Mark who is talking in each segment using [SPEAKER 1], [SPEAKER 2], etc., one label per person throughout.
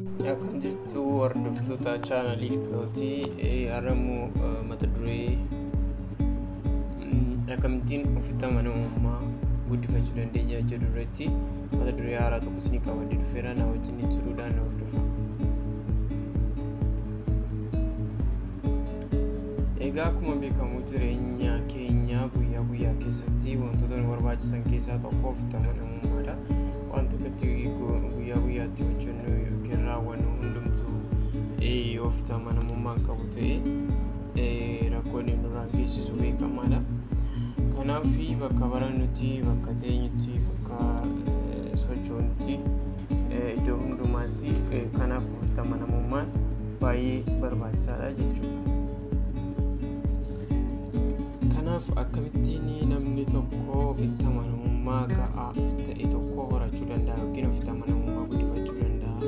[SPEAKER 1] Akkam jirtu hordoftoota chaanalii kootii haaramuu mata duree akkamittiin ofitti amanamummaa guddifachuu dandeenya jedhu irratti mata duree haaraa tokko isinii qabadhee dhufeera. Na wajjin turuudhaan na hordofa. Egaa akkuma beekamu jireenya keenya guyyaa guyyaa keessatti wantoota nu barbaachisan keessaa tokko ofitti amanamummaadha. Wantoota guyyaa guyyaatti hojjennu yookiin raawwannu hundumtuu ofitti amanamummaa qabu ta'ee rakkoolee nurraan geessisu beekamaadha. Kanaaf bakka barannutti, bakka teenyutti, bakka sochoonutti, iddoo hundumaatti kanaaf ofitti amanamummaan baay'ee barbaachisaadha jechuudha. Kanaaf akkamittiin namni tokko ofitti amanamummaa ga'aa ta'e tokko horachuu danda'a yookiin ofitti amanamummaa guddifachuu danda'a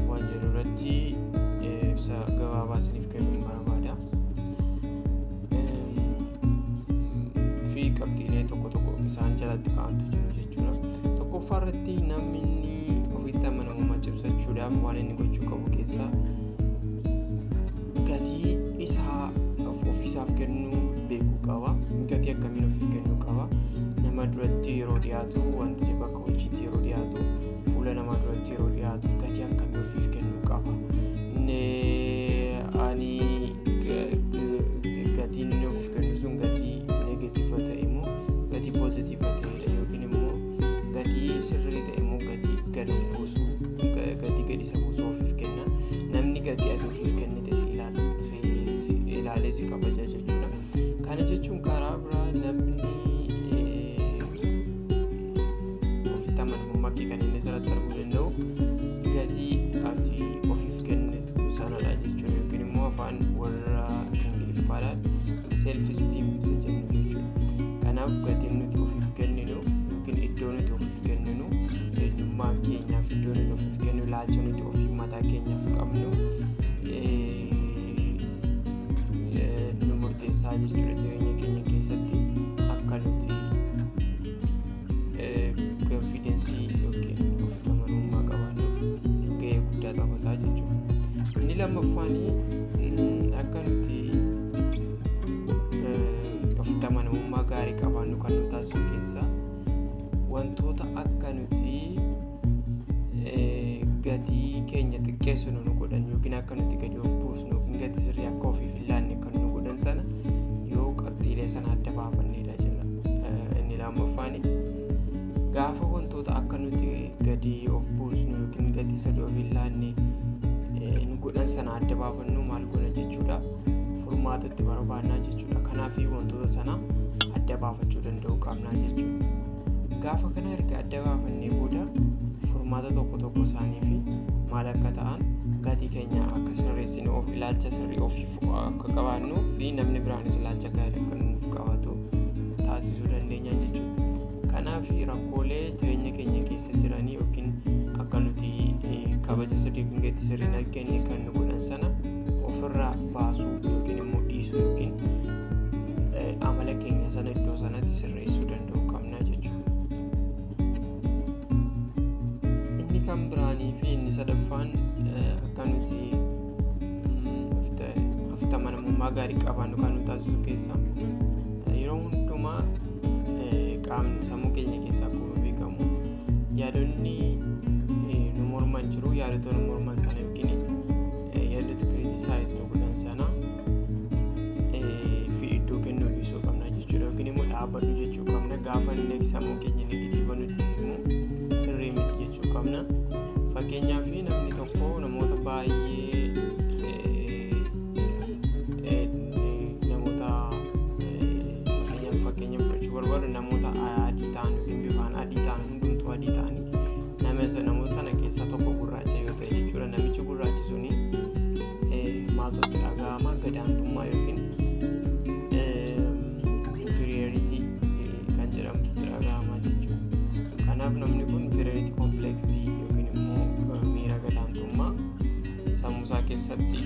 [SPEAKER 1] waan jedhu irratti ibsa gabaabaa isiniif kennuun barbaada. Fi qabxiilee tokko tokko isaan jalatti kaa'antu jiru jechuudha. Tokkoffaa irratti namni ofitti amanamummaa cimsachuudhaaf waan inni gochuu qabu keessaa gatii isaa ofiisaaf kennuu beekuu qaba. Gatii akkamiin ofiif kennuu qaba? Nama duratti yeroo dhiyaatu, wanti bakka hojiitti yeroo dhiyaatu, fuula namaa duratti yeroo dhiyaatu gatii akkamii ofiif kennuu qaba? Ani gatiin inni ofiif kennu sun gatii negatiiva ta'e moo gatii poozitiiva ta'edha yookiin immoo gatii sirrii ta'e moo gatii gad of buusu, gatii gad isa buusu ofiif kenna? Namni gatii ati ofiif kennite si ilaalee si kabaja jechuudha. Kana jechuun karaa biraa namni ofitti amanamummaa kee kan inni sirratti arguu danda'u gatii ati ofiif kennitu sanadha jechuudha yookiin immoo afaan warra Ingiliffaadhaan self esteem isa jennu jechuudha. Kanaaf gatiin nuti ofiif kenninu yookiin iddoo nuti ofiif kenninu, eenyummaa keenyaaf iddoo nuti ofiif kenninu, ilaalcha nuti ofii mataa keenyaaf qabnu nu murteessaa jechuudha. Jireenya keenya keessatti akka nuti konfidensii yookiin ofitti amanamummaa qabaannuuf gahee guddaa taphataa jechuudha. Inni lammaffaan akka nuti ofitti amanamummaa gaarii qabaannu kan nu taasisu keessaa wantoota akka nuti gatii keenya xiqqeessinu nu godhan yookiin akka nuti gadi of buusnu yookiin gatii sirrii akka ofiif hin laanne kan nu godhan sana yoo qabxiilee sana adda baafannedha jedha. Inni lammaffaan gaafa wantoota akka nuti gadi of buusnu yookiin gatii sirrii of hin laanne nu godhan sana adda baafannu maal goona jechuudha? Furmaata itti barbaannaa jechuudha. Kanaaf wantoota sana adda baafachuu danda'uu qabnaa jechuudha. Gaafa kana erga adda baafannee booda furmaata tokko isaanii fi maal akka ta'an gatii keenya akka sirreessine of ilaalcha sirrii ofiif akka qabaannu fi namni biraanis ilaalcha gaarii akka nuuf qabaatu taasisuu dandeenya jechuudha. Kanaaf rakkoolee jireenya keenya keessa jiranii yookiin akka nuti kabaja sirrii yookiin gatii sirrii hin arganne kan nu godhan sana ofirraa baasuu yookiin immoo dhiisuu yookiin amala keenya sana iddoo sanatti sirreessuu danda'uu qabna jechuudha. Inni kan biraanii fi inni sadaffaan akka nuti ofitti amanamummaa gaarii qabaannu kan nu taasisu keessaa yeroo hundumaa qaamni sammuu keenya keessaa akkuma beekamu yaadonni nu morman jiru. Yaadota nu morman sana yookiin yaadota criticize nu godhan sana fi iddoo kennuu dhiisuu qabna jechuudha yookiin immoo dhaabbadhu jechuu qabna. Gaafa inni sammuu keenya negatiiva nutti himu sirrii miti jechuu qabna. Fakkeenyaaf namni tokko namoota baay'ee fakkeenya fudhachuu barbaadu namoota adii ta'an yookiin bifaan adii ta'an hundumtuu adii ta'anii namoota sana keessaa tokko gurraacha yoo ta'e jechuudha. Namichi gurraachi suni maaltu itti dhaga'ama? Gadaantummaa yookiin inferiority kan jedhamu itti dhaga'ama jechuudha. Kanaaf namni kun inferiority complex yookiin immoo miira gadaantummaa sammuusaa keessatti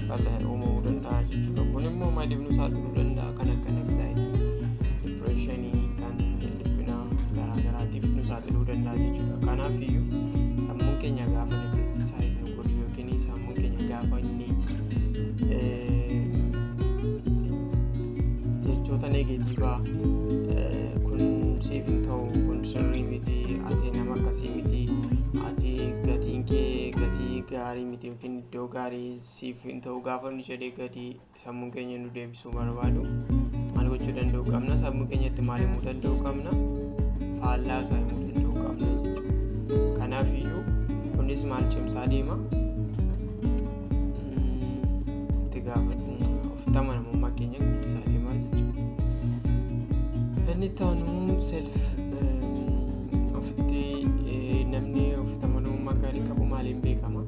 [SPEAKER 1] uumamuu danda'a jechuudha. Kun immoo maaliif nu saaxiluu danda'a? Kan akka anxiety, depression, kan dhiphina garaagaraatiif nu saaxiluu danda'a jechuudha. Kanaaf iyyuu sammuun keenya gaafa nu criticize nu godhu yookiin gaafa inni jechoota neegatiivaa kun siif hin ta'u, kun sirrii miti, ati nama akkasii miti, ati gatiin kee gatii gaarii miti yookiin iddoo gaarii siif hin ta'u gaafa nu jedhee gadi sammuun keenya nu deebisuu barbaadu maal gochuu danda'u qabna? Sammuu keenyatti maal himuu danda'u qabna? Faallaa isaa himuu danda'u qabna jechuudha. Kanaaf iyyuu kunis maal cimsaa deema? Itti gaafadhu ofitti amanamummaa keenya guddisaa deemaa jechuudha. Inni itti aanu self ofitti namni ofitti amanamummaa gaarii qabu maaliin beekama?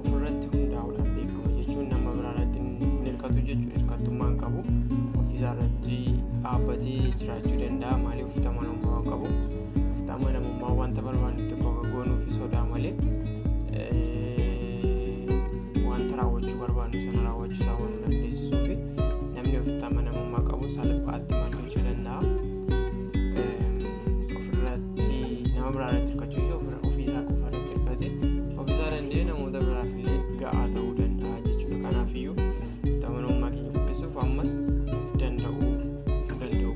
[SPEAKER 1] Ofirratti hundaa'uudhaan beekama jechuun nama biraarratti hin hirkatu jechuudha. Hirkattummaan qabu ofiisaa irratti dhaabbatee jiraachuu danda'a. Maaliif ofitti amanamummaa waan qabuuf? Ofitti amanamummaa wanta barbaannu tokko akka goonuufi sodaa malee wanta raawwachuu barbaannu sana raawwachuu isaa waan nu dandeessisuufi namni ofitti amanamummaa qabu salphaatti mallachuu danda'a. Ofirratti nama biraarratti hirkachuu ofiisaa qofa irratti hirkate ofiisaa danda'ee namoota biraaf illee ga'aa ta'uu danda'a jechuudha. Kanaaf iyyuu ofitti amanamummaa keenya guddisuuf ammas of danda'uu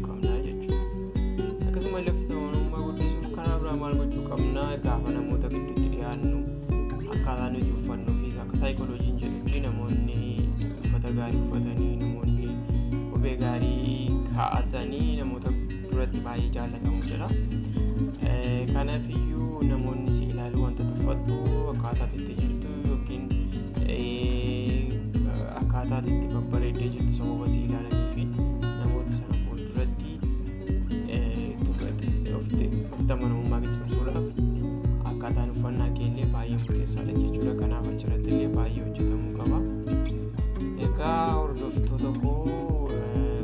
[SPEAKER 1] qabna jechuudha. Akkasumallee ofitti amanamummaa guddisuuf karaa biraa maal gochuu qabna? Gaafa namoota gidduutti dhiyaannu akkaataa nuti uffannuu fi akka saayikolojiin jedhutti namoonni uffata gaarii uffatanii, namoonni kophee gaarii kaa'atanii namoota duratti baay'ee jaallatamu jedha. Kanaaf iyyuu namoonni si ilaalu wanta uffattu akkaataa itti jirtu yookiin akkaataa itti babbareeddee jirtu sababa si ilaalanii fi namoota sana fuulduratti ofitti amanamummaa cimsuudhaaf akkaataan uffannaa keellee baay'ee murteessaadha jechuudha. Kanaaf achirratti illee baay'ee hojjetamuu qaba. Egaa hordoftoota koo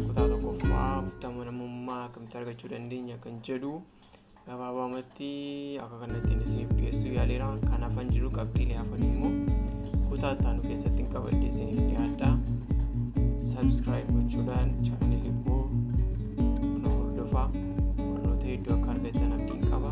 [SPEAKER 1] kutaa tokkoffaa ofitti amanamummaa akkamitti argachuu dandeenya kan jedhu gabaabumatti akka kanatti isiniif dhiyeessuu yaaleera. Kanaaf an jiru qabxiilee hafan immoo kutaa itti aanu keessatti qabadhee isiniif dhiyaadha. Subscribe gochuudhaan chaanelii koo nu hordofaa. Barnoota hedduu akka argattan abdiin qaba.